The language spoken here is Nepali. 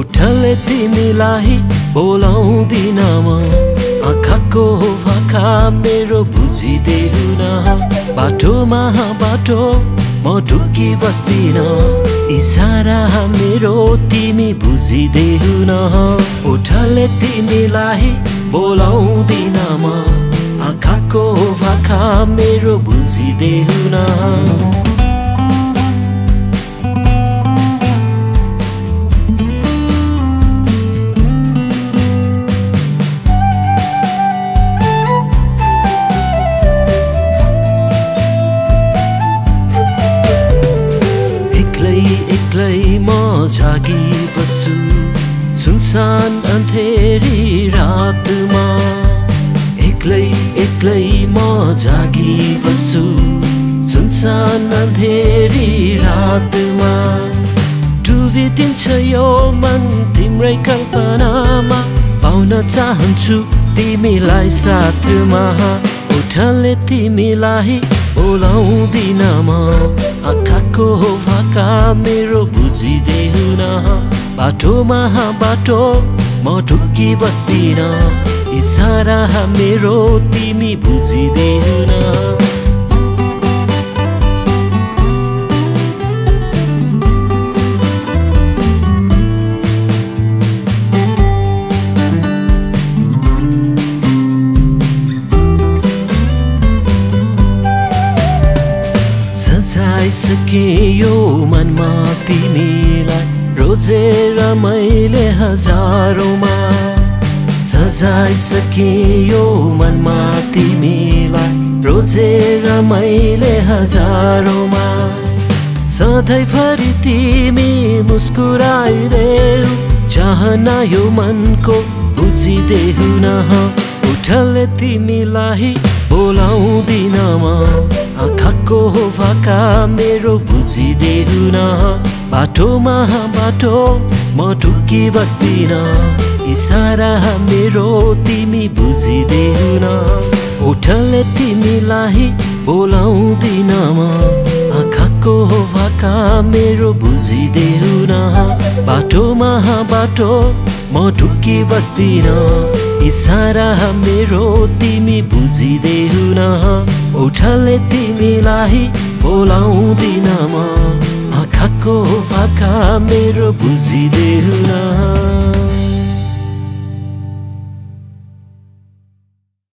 ओठले तिमीलाई बोलाउँदिन म आँखाको भाका मेरो बुझिदेऊ न बाटोमा बाटो म ढुकी बस्दिन इशारा मेरो तिमी बुझिदेऊ न ओठले तिमीलाई बोलाउँदिन म आँखाको भाका मेरो बुझिदेऊ न एक्लै म जागी बस्छु सुनसान अन्धेरी रातमा एक्लै म जागी बस्छु सुनसान अन्धेरी रातमा डुबिदिन्छ यो मन तिम्रै कल्पनामा पाउन चाहन्छु तिमीलाई साथमा ओठले तिमीलाई बोलाउँदिन म आँखाको भाका मेरो बुझिदेऊ न बाटोमा बाटो म ढुकी बस्दिन इशारा मेरो तिमी बुझिदेऊ न सके यो मनमा तिमीलाई रोजेर मैले हजारौंमा सजाइसके यो मनमा तिमीलाई रोजेर मैले हजारौंमा सधैँभरि तिमी मुस्कुराइदेऊ चाहना यो मनको बुझिदेऊ न ओठले तिमीलाई बोलाउँदिन म आँखाको भाका मेरो बुझिदेऊ न बाटोमा बाटो म ढुकी बस्दिन इशारा मेरो तिमी बुझिदेऊ न ओठले तिमीलाई बोलाउँदिन म आँखाको भाका मेरो बुझिदेऊ न बाटोमा बाटो म ढुकी बस्दिन इशारा मेरो तिमी बुझिदेऊ न ओठले तिमीलाई बोलाउँदिन म आँखाको भाका मेरो बुझिदेऊ न